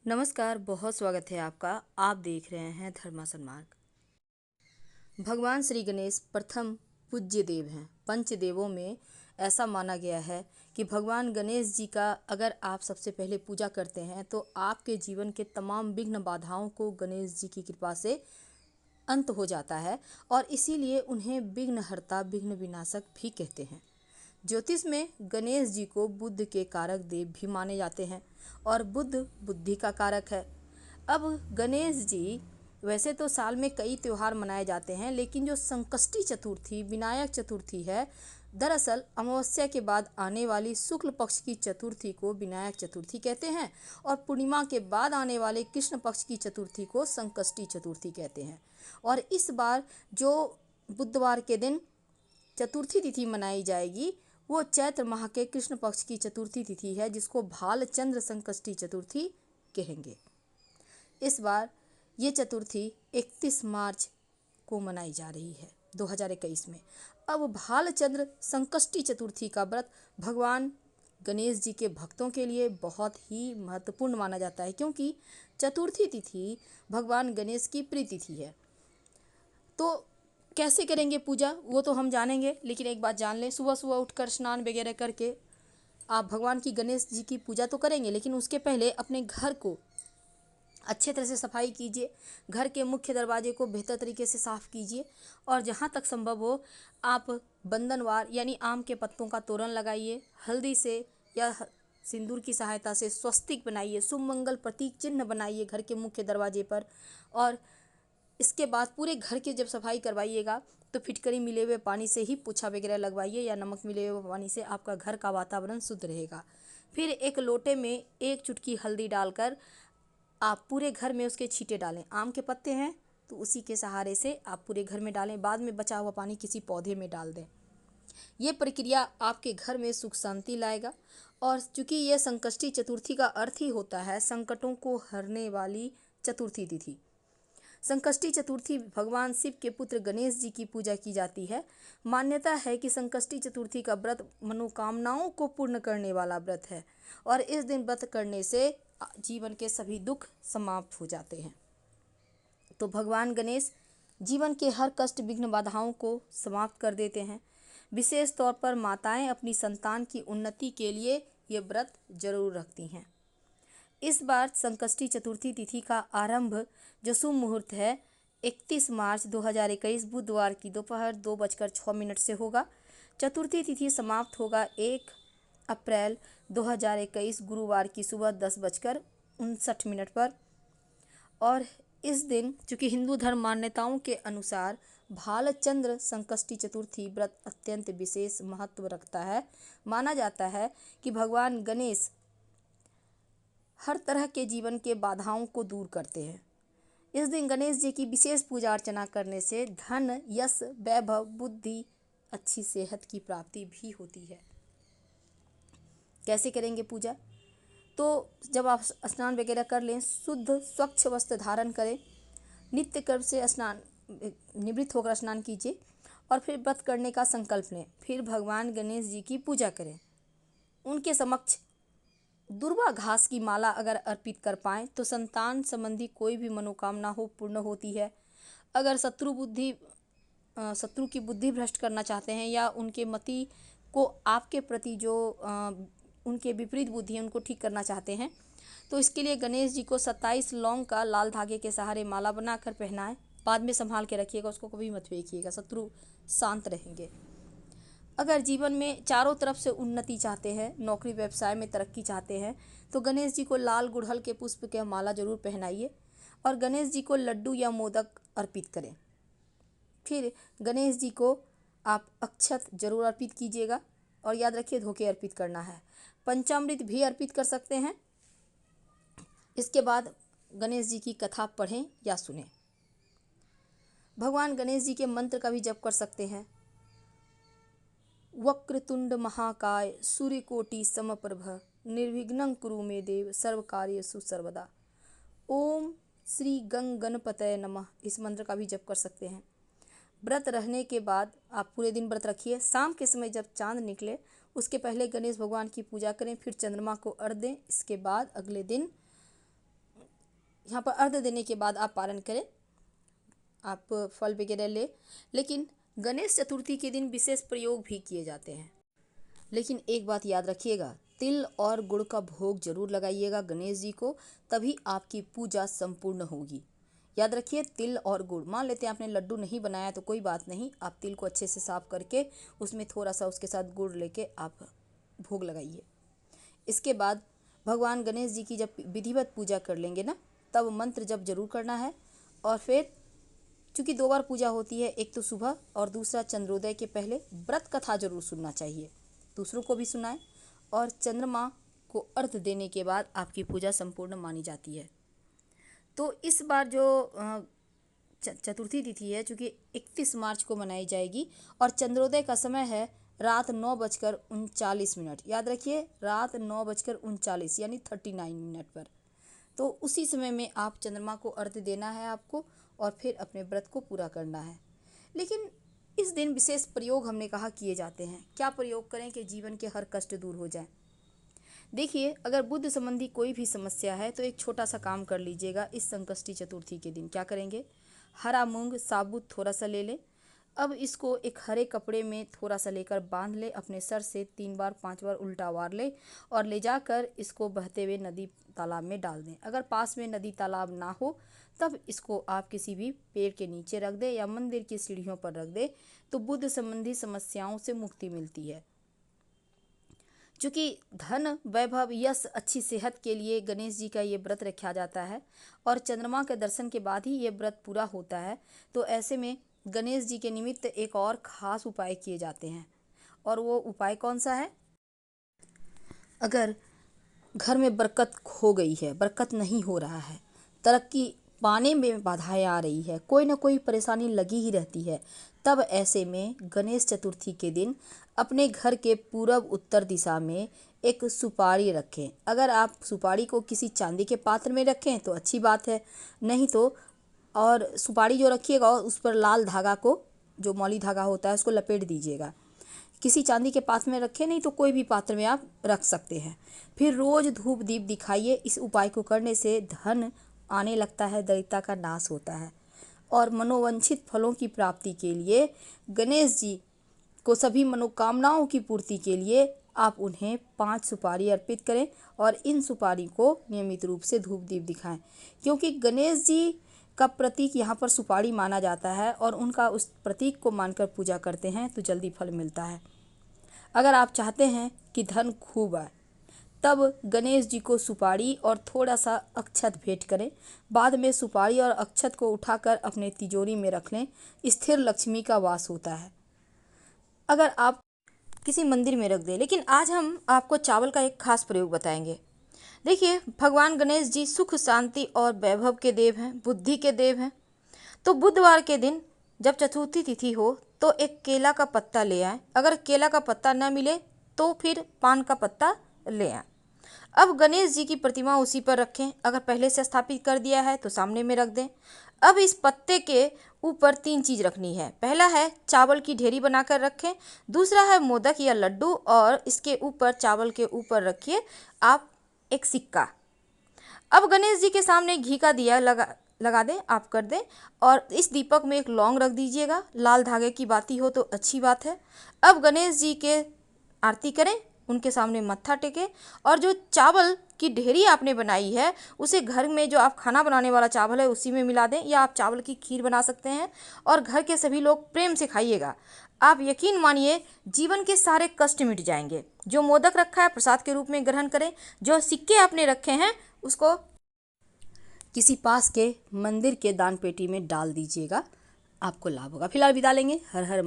नमस्कार, बहुत स्वागत है आपका। आप देख रहे हैं धर्मा सन्मार्ग। भगवान श्री गणेश प्रथम पूज्य देव हैं। पंचदेवों में ऐसा माना गया है कि भगवान गणेश जी का अगर आप सबसे पहले पूजा करते हैं तो आपके जीवन के तमाम विघ्न बाधाओं को गणेश जी की कृपा से अंत हो जाता है और इसीलिए उन्हें विघ्नहर्ता विघ्न विनाशक भी कहते हैं। ज्योतिष में गणेश जी को बुद्ध के कारक देव भी माने जाते हैं और बुद्ध बुद्धि का कारक है। अब गणेश जी वैसे तो साल में कई त्यौहार मनाए जाते हैं, लेकिन जो संकष्टी चतुर्थी विनायक चतुर्थी है, दरअसल अमावस्या के बाद आने वाली शुक्ल पक्ष की चतुर्थी को विनायक चतुर्थी कहते हैं और पूर्णिमा के बाद आने वाले कृष्ण पक्ष की चतुर्थी को संकष्टी चतुर्थी कहते हैं। और इस बार जो बुधवार के दिन चतुर्थी तिथि मनाई जाएगी वो चैत्र माह के कृष्ण पक्ष की चतुर्थी तिथि है, जिसको भालचंद्र संकष्टी चतुर्थी कहेंगे। इस बार ये चतुर्थी 31 मार्च को मनाई जा रही है 2021 में। अब भालचंद्र संकष्टी चतुर्थी का व्रत भगवान गणेश जी के भक्तों के लिए बहुत ही महत्वपूर्ण माना जाता है, क्योंकि चतुर्थी तिथि भगवान गणेश की प्रिय तिथि है। तो कैसे करेंगे पूजा वो तो हम जानेंगे, लेकिन एक बात जान लें, सुबह सुबह उठकर स्नान वगैरह करके आप भगवान की गणेश जी की पूजा तो करेंगे, लेकिन उसके पहले अपने घर को अच्छे तरह से सफाई कीजिए। घर के मुख्य दरवाजे को बेहतर तरीके से साफ़ कीजिए और जहाँ तक संभव हो आप बंधनवार यानी आम के पत्तों का तोरण लगाइए। हल्दी से या सिंदूर की सहायता से स्वस्तिक बनाइए, शुभ मंगल प्रतीक चिन्ह बनाइए घर के मुख्य दरवाजे पर। और इसके बाद पूरे घर की जब सफाई करवाइएगा तो फिटकरी मिले हुए पानी से ही पोछा वगैरह लगवाइए या नमक मिले हुए पानी से, आपका घर का वातावरण शुद्ध रहेगा। फिर एक लोटे में एक चुटकी हल्दी डालकर आप पूरे घर में उसके छींटे डालें। आम के पत्ते हैं तो उसी के सहारे से आप पूरे घर में डालें, बाद में बचा हुआ पानी किसी पौधे में डाल दें। ये प्रक्रिया आपके घर में सुख शांति लाएगा। और चूंकि यह संकष्टी चतुर्थी का अर्थ ही होता है संकटों को हरने वाली चतुर्थी तिथि, संकष्टी चतुर्थी भगवान शिव के पुत्र गणेश जी की पूजा की जाती है। मान्यता है कि संकष्टी चतुर्थी का व्रत मनोकामनाओं को पूर्ण करने वाला व्रत है और इस दिन व्रत करने से जीवन के सभी दुख समाप्त हो जाते हैं। तो भगवान गणेश जीवन के हर कष्ट विघ्न बाधाओं को समाप्त कर देते हैं। विशेष तौर पर माताएं अपनी संतान की उन्नति के लिए ये व्रत जरूर रखती हैं। इस बार संकष्टी चतुर्थी तिथि का आरंभ जो शुभ मुहूर्त है 31 मार्च 2021 बुधवार की दोपहर 2:06 से होगा। चतुर्थी तिथि समाप्त होगा 1 अप्रैल 2021 गुरुवार की सुबह 10:59 पर। और इस दिन चूँकि हिंदू धर्म मान्यताओं के अनुसार भालचंद्र संकष्टी चतुर्थी व्रत अत्यंत विशेष महत्व रखता है। माना जाता है कि भगवान गणेश हर तरह के जीवन के बाधाओं को दूर करते हैं। इस दिन गणेश जी की विशेष पूजा अर्चना करने से धन, यश, वैभव, बुद्धि, अच्छी सेहत की प्राप्ति भी होती है। कैसे करेंगे पूजा? तो जब आप स्नान वगैरह कर लें, शुद्ध स्वच्छ वस्त्र धारण करें, नित्य कर्म से स्नान निवृत्त होकर स्नान कीजिए और फिर व्रत करने का संकल्प लें। फिर भगवान गणेश जी की पूजा करें। उनके समक्ष दुर्वा घास की माला अगर अर्पित कर पाएँ तो संतान संबंधी कोई भी मनोकामना हो पूर्ण होती है। अगर शत्रु की बुद्धि भ्रष्ट करना चाहते हैं या उनके मति को आपके प्रति जो उनके विपरीत बुद्धि है उनको ठीक करना चाहते हैं तो इसके लिए गणेश जी को 27 लौंग का लाल धागे के सहारे माला बनाकर पहनाएं। बाद में संभाल के रखिएगा, उसको कभी मत फेंकिएगा, शत्रु शांत रहेंगे। अगर जीवन में चारों तरफ से उन्नति चाहते हैं, नौकरी व्यवसाय में तरक्की चाहते हैं तो गणेश जी को लाल गुड़हल के पुष्प के माला जरूर पहनाइए और गणेश जी को लड्डू या मोदक अर्पित करें। फिर गणेश जी को आप अक्षत जरूर अर्पित कीजिएगा और याद रखिए धोखे अर्पित करना है। पंचामृत भी अर्पित कर सकते हैं। इसके बाद गणेश जी की कथा पढ़ें या सुनें। भगवान गणेश जी के मंत्र का भी जप कर सकते हैं। वक्रतुंड महाकाय सूर्यकोटि समप्रभ निर्विघ्नं कुरु मे देव सर्वकार्येषु सर्वदा। ओम श्री गणपतये नमः, इस मंत्र का भी जप कर सकते हैं। व्रत रहने के बाद आप पूरे दिन व्रत रखिए। शाम के समय जब चांद निकले उसके पहले गणेश भगवान की पूजा करें, फिर चंद्रमा को अर्घ्य दें। इसके बाद अगले दिन यहाँ पर अर्घ देने के बाद आप पारण करें, आप फल वगैरह ले। लेकिन गणेश चतुर्थी के दिन विशेष प्रयोग भी किए जाते हैं। लेकिन एक बात याद रखिएगा, तिल और गुड़ का भोग जरूर लगाइएगा गणेश जी को, तभी आपकी पूजा संपूर्ण होगी। याद रखिए, तिल और गुड़। मान लेते हैं आपने लड्डू नहीं बनाया तो कोई बात नहीं, आप तिल को अच्छे से साफ करके उसमें थोड़ा सा उसके साथ गुड़ लेके आप भोग लगाइए। इसके बाद भगवान गणेश जी की जब विधिवत पूजा कर लेंगे ना, तब मंत्र जप जरूर करना है। और फिर चूँकि 2 बार पूजा होती है, एक तो सुबह और दूसरा चंद्रोदय के पहले, व्रत कथा जरूर सुनना चाहिए, दूसरों को भी सुनाएं। और चंद्रमा को अर्घ देने के बाद आपकी पूजा संपूर्ण मानी जाती है। तो इस बार जो चतुर्थी तिथि है, चूँकि 31 मार्च को मनाई जाएगी और चंद्रोदय का समय है रात 9:39। याद रखिए, रात 9:39 यानी 39 मिनट पर। तो उसी समय में आप चंद्रमा को अर्घ देना है आपको, और फिर अपने व्रत को पूरा करना है। लेकिन इस दिन विशेष प्रयोग हमने कहा किए जाते हैं। क्या प्रयोग करें कि जीवन के हर कष्ट दूर हो जाए? देखिए, अगर बुद्ध संबंधी कोई भी समस्या है तो एक छोटा सा काम कर लीजिएगा इस संकष्टी चतुर्थी के दिन। क्या करेंगे? हरा मूंग साबुत थोड़ा सा ले लें। अब इसको एक हरे कपड़े में थोड़ा सा लेकर बांध ले, अपने सर से 3 बार 5 बार उल्टा वार ले और ले जाकर इसको बहते हुए नदी तालाब में डाल दें। अगर पास में नदी तालाब ना हो तब इसको आप किसी भी पेड़ के नीचे रख दें या मंदिर की सीढ़ियों पर रख दें, तो बुद्ध संबंधी समस्याओं से मुक्ति मिलती है। चूँकि धन, वैभव, यश, अच्छी सेहत के लिए गणेश जी का ये व्रत रखा जाता है और चंद्रमा के दर्शन के बाद ही ये व्रत पूरा होता है। तो ऐसे में गणेश जी के निमित्त एक और खास उपाय किए जाते हैं। और वो उपाय कौन सा है? अगर घर में बरकत खो गई है, बरकत नहीं हो रहा है, तरक्की पाने में बाधाएं आ रही है, कोई ना कोई परेशानी लगी ही रहती है, तब ऐसे में गणेश चतुर्थी के दिन अपने घर के पूरब उत्तर दिशा में एक सुपारी रखें। अगर आप सुपारी को किसी चांदी के पात्र में रखें तो अच्छी बात है, नहीं तो और सुपारी जो रखिएगा उस पर लाल धागा को, जो मौली धागा होता है, उसको लपेट दीजिएगा। किसी चांदी के पात्र में रखें, नहीं तो कोई भी पात्र में आप रख सकते हैं। फिर रोज धूप दीप दिखाइए। इस उपाय को करने से धन आने लगता है, दरिद्रता का नाश होता है। और मनोवांछित फलों की प्राप्ति के लिए गणेश जी को सभी मनोकामनाओं की पूर्ति के लिए आप उन्हें 5 सुपारी अर्पित करें और इन सुपारी को नियमित रूप से धूप दीप दिखाएं, क्योंकि गणेश जी का प्रतीक यहाँ पर सुपारी माना जाता है और उनका उस प्रतीक को मानकर पूजा करते हैं तो जल्दी फल मिलता है। अगर आप चाहते हैं कि धन खूब आए, तब गणेश जी को सुपारी और थोड़ा सा अक्षत भेंट करें। बाद में सुपारी और अक्षत को उठाकर अपने तिजोरी में रख लें। स्थिर लक्ष्मी का वास होता है। अगर आप किसी मंदिर में रख दें। लेकिन आज हम आपको चावल का एक खास प्रयोग बताएंगे। देखिए, भगवान गणेश जी सुख, शांति और वैभव के देव हैं, बुद्धि के देव हैं। तो बुधवार के दिन जब चतुर्थी तिथि हो तो एक केला का पत्ता ले आएं। अगर केला का पत्ता न मिले तो फिर पान का पत्ता ले आएं। अब गणेश जी की प्रतिमा उसी पर रखें। अगर पहले से स्थापित कर दिया है तो सामने में रख दें। अब इस पत्ते के ऊपर 3 चीज़ रखनी है। पहला है चावल की ढेरी बनाकर रखें, दूसरा है मोदक या लड्डू, और इसके ऊपर, चावल के ऊपर रखिए आप एक सिक्का। अब गणेश जी के सामने घी का दिया लगा दें, आप कर दें, और इस दीपक में एक लौंग रख दीजिएगा। लाल धागे की बाती हो तो अच्छी बात है। अब गणेश जी के आरती करें, उनके सामने मत्था टेकें, और जो चावल की ढेरी आपने बनाई है उसे घर में जो आप खाना बनाने वाला चावल है उसी में मिला दें, या आप चावल की खीर बना सकते हैं और घर के सभी लोग प्रेम से खाइएगा। आप यकीन मानिए, जीवन के सारे कष्ट मिट जाएंगे। जो मोदक रखा है प्रसाद के रूप में ग्रहण करें। जो सिक्के आपने रखे हैं उसको किसी पास के मंदिर के दान पेटी में डाल दीजिएगा, आपको लाभ होगा। फिलहाल विदा लेंगे। हर हर